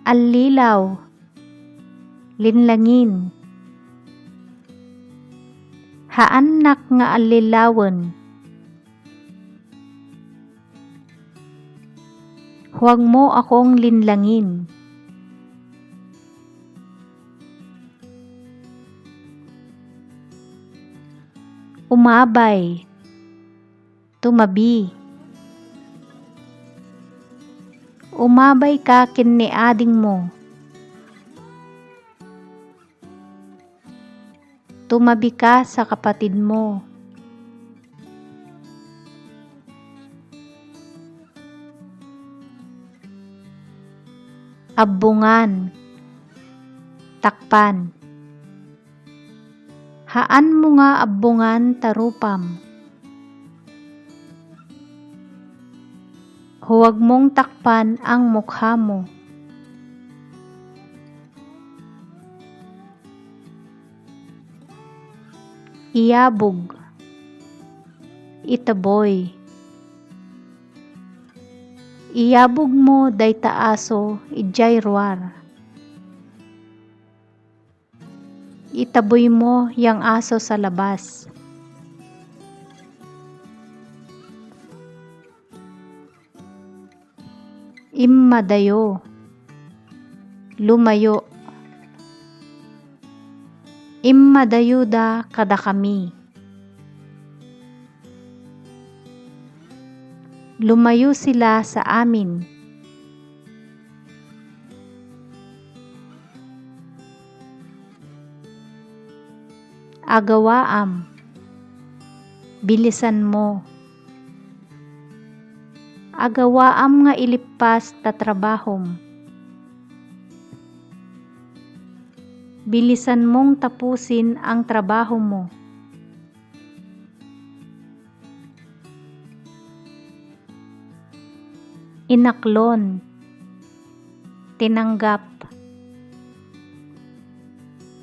Allilaw, linlangin. Haanak nga allilawen. Huwag mo akong linlangin. Umabay, tumabi. Umabay ka kinni ading mo. Tumabi ka sa kapatid mo. Abbungan, takpan. Haan mo nga abbungan tarupam. Huwag mong takpan ang mukha mo. Iyabog, itaboy. Iyabog mo dayta aso ijay ruar. Itaboy mo yang aso sa labas. Immadayo, lumayo. Immadayo da kada kami. Lumayo sila sa amin. Agawaam, bilisan mo. Agawaam nga ilipas ta trabahom. Bilisan mong tapusin ang trabaho mo. Inaklon, tinanggap.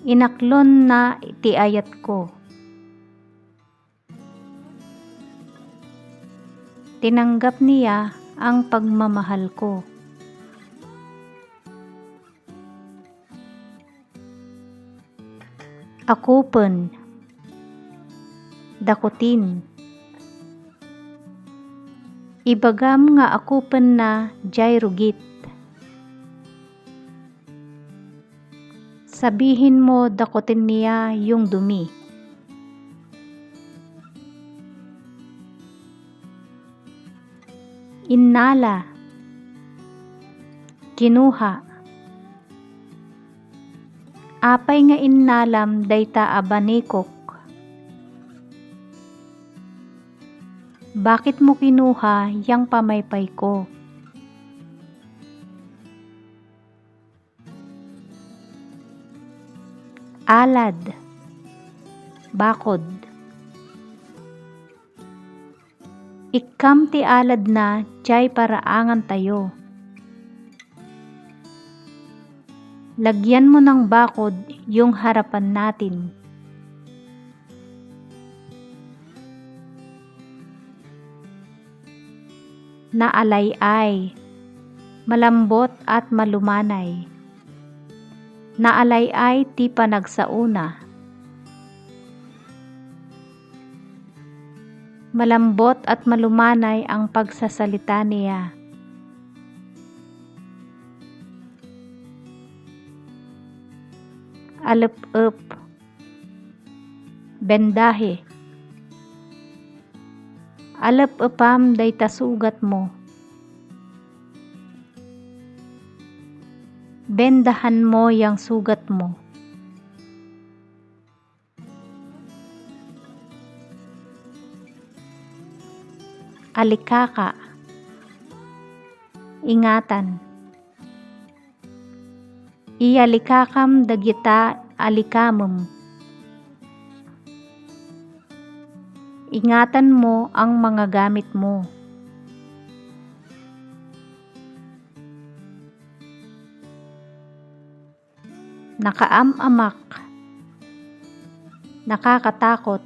Inaklon na itiayat ko. Tinanggap niya ang pagmamahal ko. Akupen, dakutin. Ibagam nga akupen na jay rugit. Sabihin mo dakutin niya yung dumi. Innala, kinuha. Apay nga innalam dayta abanikok. Bakit mo kinuha yang pamaypay ko? Alad, bakod. Ikam ti alad na jay paraangan tayo. Lagyan mo ng bakod yung harapan natin. Naalay-ay, malambot at malumanay. Naalay-ay ti panagsauna. Malambot at malumanay ang pagsasalita niya. Alep-ep, bendahe. Alep-epam dayta sugat mo. Bendahan mo yang sugat mo. Alikaka, ingatan. Ialikakam dagita alikamem. Ingatan mo ang mga gamit mo. Nakaam-amak, nakakatakot.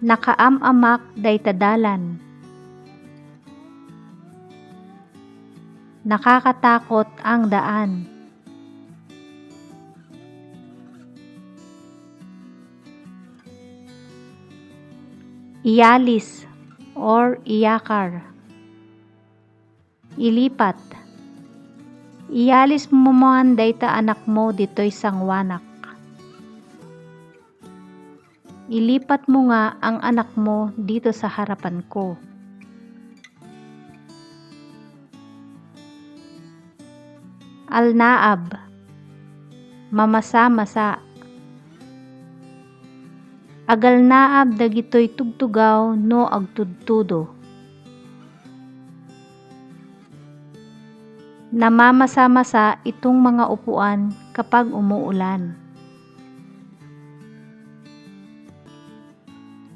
Nakaam-amak dayta dalan. Nakakatakot ang daan. Iyalis or iyakar. Ilipat. Iyalis mo man dayta anak mo dito'y sangwanak. Ilipat mo nga ang anak mo dito sa harapan ko. Alnaab. Mamasa-masa. Agalnaab dagitoy tugtugaw no agtudtudo. Namamasa-masa itong mga upuan kapag umuulan.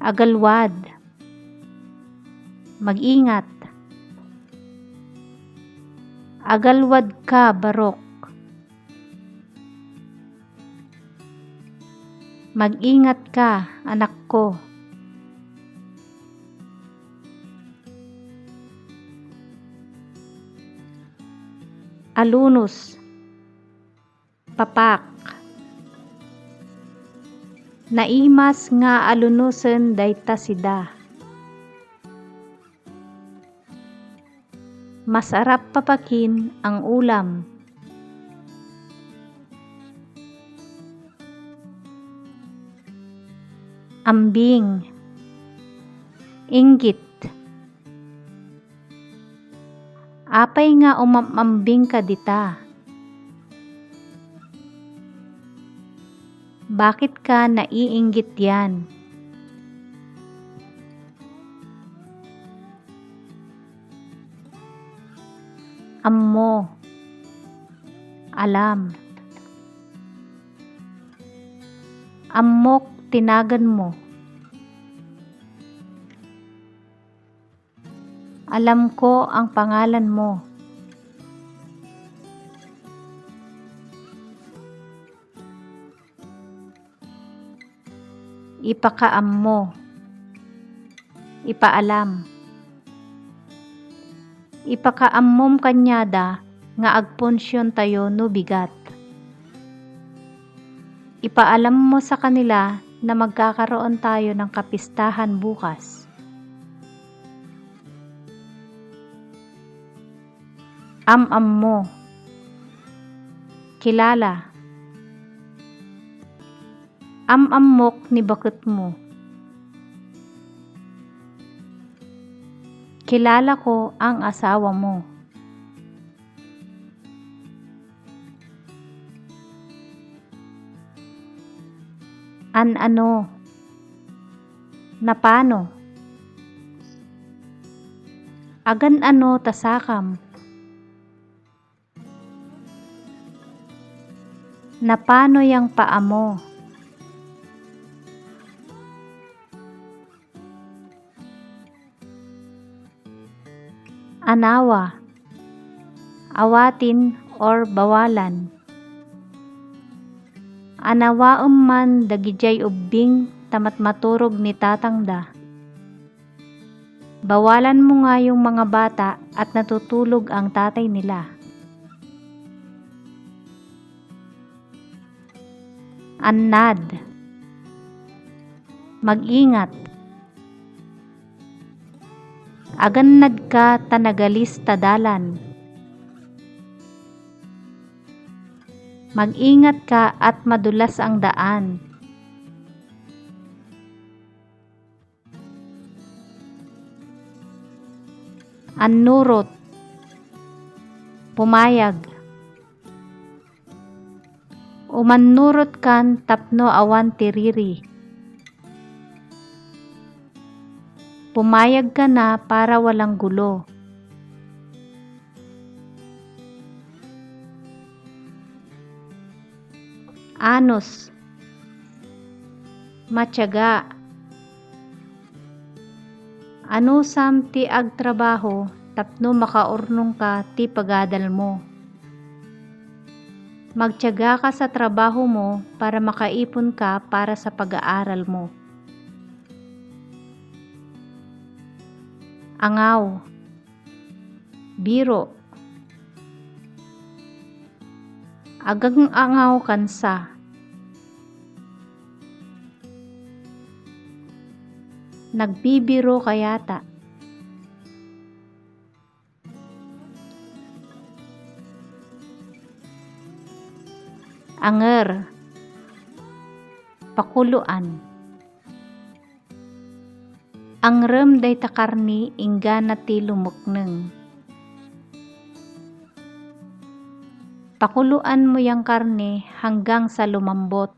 Agalwad. Mag-ingat. Agalwad ka, barok. Mag-ingat ka, anak ko. Alunos. Papak. Naimas nga alunusen dayta sida. Masarap papakin ang ulam. Ambing. Inggit. Apay nga umamambing ka dita. Bakit ka naiinggit yan? Ammo. Alam. Ammok tinagan mo. Alam ko ang pangalan mo. Ipakaam mo. Ipaalam. Ipakaammom kanyada nga agponsyon tayo no bigat. Ipaalam mo sa kanila na magkakaroon tayo ng kapistahan bukas. Am mo. Kilala. Ammok ni bakit mo. Kilala ko ang asawa mo. Ano? Napano? Agan ano tasakam? Napano yang paa mo? Anawa. Awatin or bawalan. Anawaem man dagijay ubbing tamat maturog ni tatangda. Bawalan mo nga yung mga bata at natutulog ang tatay nila. Annad. Mag-ingat. Agannad ka tanagalis tadalan. Mag-ingat ka at madulas ang daan. Annurot. Pumayag. Umannurot kan tapno awan tiriri. Pumayag ka na para walang gulo. Anos. Matyaga. Ano sam ti agtrabaho tapno makaurnong ka ti pagadal mo. Magtiyaga ka sa trabaho mo para makaipon ka para sa pag-aaral mo. Angaw. Biro. Agang angaw kansa. Nagbibiro kayata. Anger, pakuluan. Angrem day takarni inggana ti lumukneng. Pakuluan mo yang karne hanggang sa lumambot.